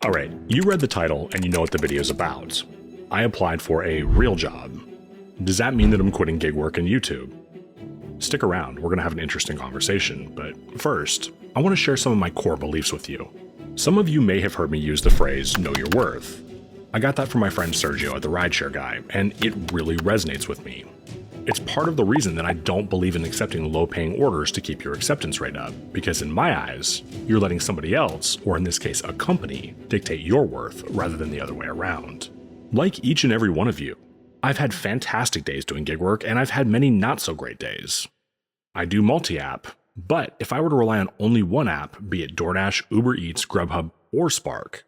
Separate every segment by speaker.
Speaker 1: Alright, you read the title and you know what the video's about. I applied for a real job. Does that mean that I'm quitting gig work and YouTube? Stick around, we're going to have an interesting conversation, but first, I want to share some of my core beliefs with you. Some of you may have heard me use the phrase, know your worth. I got that from my friend Sergio at the Rideshare Guy, and it really resonates with me. It's part of the reason that I don't believe in accepting low-paying orders to keep your acceptance rate up, because in my eyes, you're letting somebody else, or in this case a company, dictate your worth rather than the other way around. Like each and every one of you, I've had fantastic days doing gig work, and I've had many not-so-great days. I do multi-app, but if I were to rely on only one app, be it DoorDash, Uber Eats, Grubhub, or Spark,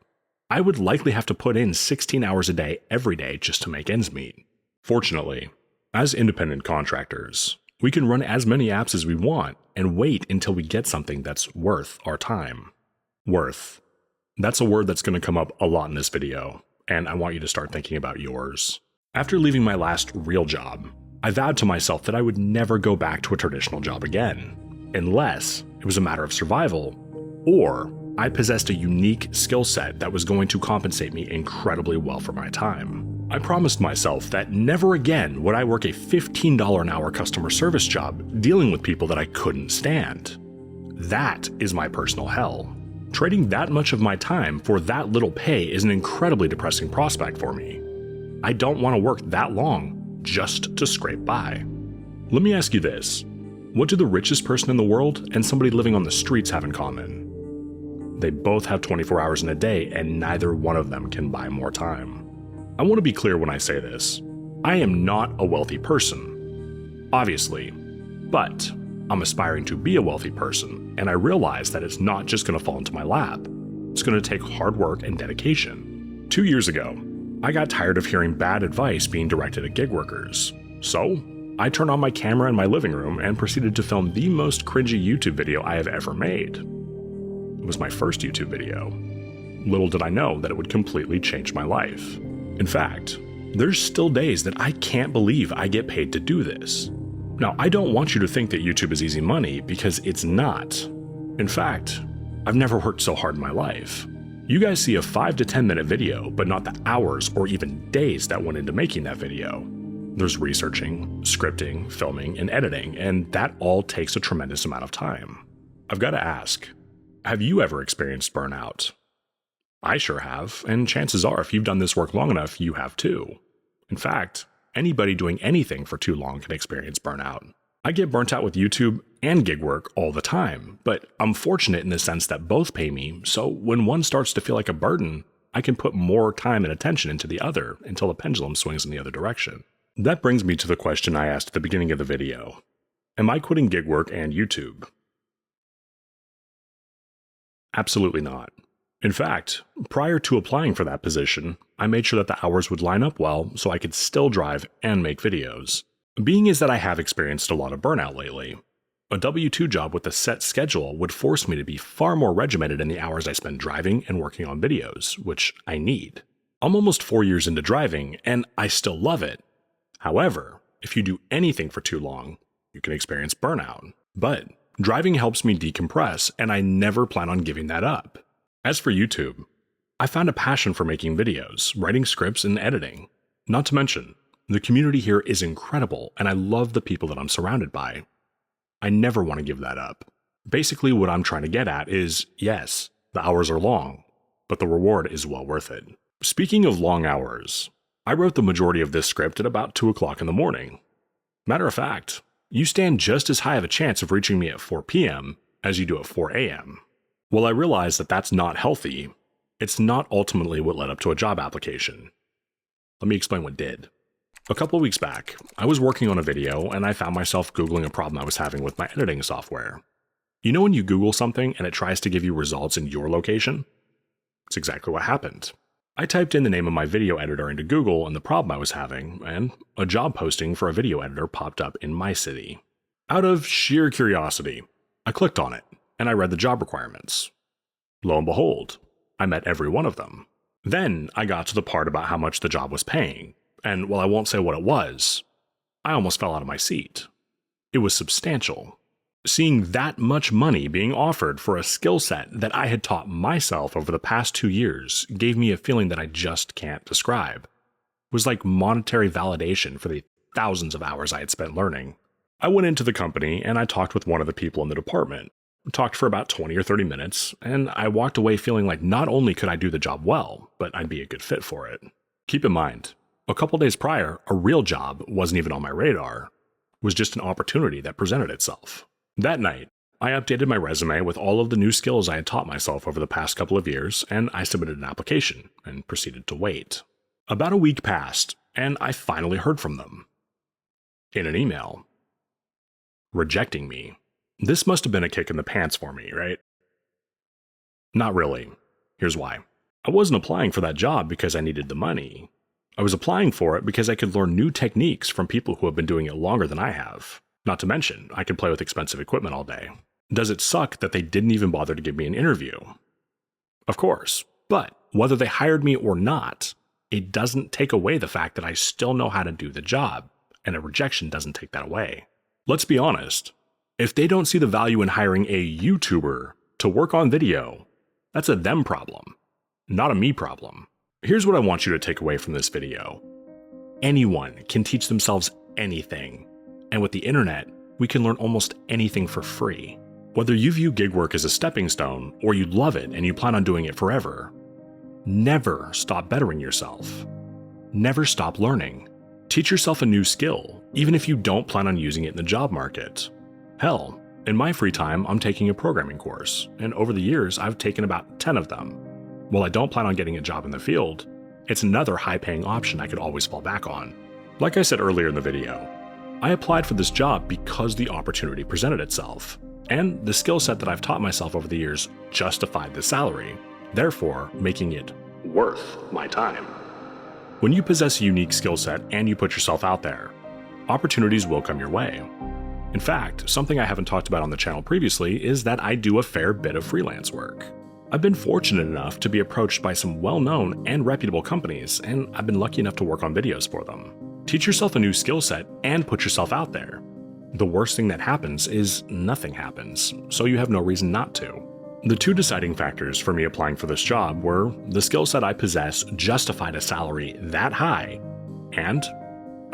Speaker 1: I would likely have to put in 16 hours a day every day just to make ends meet. Fortunately, as independent contractors, we can run as many apps as we want and wait until we get something that's worth our time. Worth. That's a word that's going to come up a lot in this video, and I want you to start thinking about yours. After leaving my last real job, I vowed to myself that I would never go back to a traditional job again, unless it was a matter of survival, or I possessed a unique skill set that was going to compensate me incredibly well for my time. I promised myself that never again would I work a $15 an hour customer service job dealing with people that I couldn't stand. That is my personal hell. Trading that much of my time for that little pay is an incredibly depressing prospect for me. I don't want to work that long just to scrape by. Let me ask you this. What do the richest person in the world and somebody living on the streets have in common? They both have 24 hours in a day, and neither one of them can buy more time. I want to be clear when I say this. I am not a wealthy person, obviously, but I'm aspiring to be a wealthy person, and I realize that it's not just going to fall into my lap. It's going to take hard work and dedication. 2 years ago, I got tired of hearing bad advice being directed at gig workers, so I turned on my camera in my living room and proceeded to film the most cringy YouTube video I have ever made. It was my first YouTube video. Little did I know that it would completely change my life. In fact, there's still days that I can't believe I get paid to do this. Now, I don't want you to think that YouTube is easy money, because it's not. In fact, I've never worked so hard in my life. You guys see a 5 to 10 minute video, but not the hours or even days that went into making that video. There's researching, scripting, filming, and editing, and that all takes a tremendous amount of time. I've got to ask, have you ever experienced burnout? I sure have, and chances are if you've done this work long enough, you have too. In fact, anybody doing anything for too long can experience burnout. I get burnt out with YouTube and gig work all the time, but I'm fortunate in the sense that both pay me, so when one starts to feel like a burden, I can put more time and attention into the other until the pendulum swings in the other direction. That brings me to the question I asked at the beginning of the video. Am I quitting gig work and YouTube? Absolutely not. In fact, prior to applying for that position, I made sure that the hours would line up well so I could still drive and make videos. Being is that I have experienced a lot of burnout lately. A W-2 job with a set schedule would force me to be far more regimented in the hours I spend driving and working on videos, which I need. I'm almost 4 years into driving, and I still love it. However, if you do anything for too long, you can experience burnout. But driving helps me decompress, and I never plan on giving that up. As for YouTube, I found a passion for making videos, writing scripts, and editing. Not to mention, the community here is incredible, and I love the people that I'm surrounded by. I never want to give that up. Basically, what I'm trying to get at is, yes, the hours are long, but the reward is well worth it. Speaking of long hours, I wrote the majority of this script at about 2 o'clock in the morning. Matter of fact, you stand just as high of a chance of reaching me at 4 p.m. as you do at 4 a.m. While I realize that that's not healthy, it's not ultimately what led up to a job application. Let me explain what did. A couple weeks back, I was working on a video and I found myself Googling a problem I was having with my editing software. You know when you Google something and it tries to give you results in your location? It's exactly what happened. I typed in the name of my video editor into Google and the problem I was having, and a job posting for a video editor popped up in my city. Out of sheer curiosity, I clicked on it, and I read the job requirements. Lo and behold, I met every one of them. Then I got to the part about how much the job was paying, and while I won't say what it was, I almost fell out of my seat. It was substantial. Seeing that much money being offered for a skill set that I had taught myself over the past 2 years gave me a feeling that I just can't describe. It was like monetary validation for the thousands of hours I had spent learning. I went into the company and I talked with one of the people in the department. Talked for about 20 or 30 minutes, and I walked away feeling like not only could I do the job well, but I'd be a good fit for it. Keep in mind, a couple days prior, a real job wasn't even on my radar. It was just an opportunity that presented itself. That night, I updated my resume with all of the new skills I had taught myself over the past couple of years, and I submitted an application and proceeded to wait. About a week passed, and I finally heard from them. In an email. Rejecting me. This must have been a kick in the pants for me, right? Not really. Here's why. I wasn't applying for that job because I needed the money. I was applying for it because I could learn new techniques from people who have been doing it longer than I have. Not to mention, I could play with expensive equipment all day. Does it suck that they didn't even bother to give me an interview? Of course. But whether they hired me or not, it doesn't take away the fact that I still know how to do the job, and a rejection doesn't take that away. Let's be honest. If they don't see the value in hiring a YouTuber to work on video, that's a them problem, not a me problem. Here's what I want you to take away from this video. Anyone can teach themselves anything, and with the internet, we can learn almost anything for free. Whether you view gig work as a stepping stone or you love it and you plan on doing it forever, never stop bettering yourself. Never stop learning. Teach yourself a new skill, even if you don't plan on using it in the job market. Hell, in my free time, I'm taking a programming course, and over the years, I've taken about 10 of them. While I don't plan on getting a job in the field, it's another high-paying option I could always fall back on. Like I said earlier in the video, I applied for this job because the opportunity presented itself, and the skill set that I've taught myself over the years justified the salary, therefore making it worth my time. When you possess a unique skill set and you put yourself out there, opportunities will come your way. In fact, something I haven't talked about on the channel previously is that I do a fair bit of freelance work. I've been fortunate enough to be approached by some well-known and reputable companies, and I've been lucky enough to work on videos for them. Teach yourself a new skill set and put yourself out there. The worst thing that happens is nothing happens, so you have no reason not to. The two deciding factors for me applying for this job were the skill set I possess justified a salary that high, and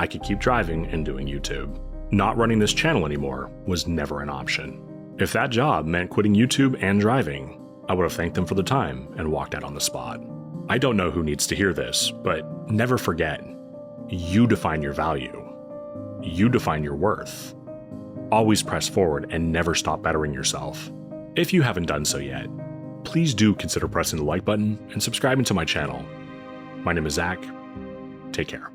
Speaker 1: I could keep driving and doing YouTube. Not running this channel anymore was never an option. If that job meant quitting YouTube and driving, I would have thanked them for the time and walked out on the spot. I don't know who needs to hear this, but never forget, you define your value. You define your worth. Always press forward and never stop bettering yourself. If you haven't done so yet, please do consider pressing the like button and subscribing to my channel. My name is Zach. Take care.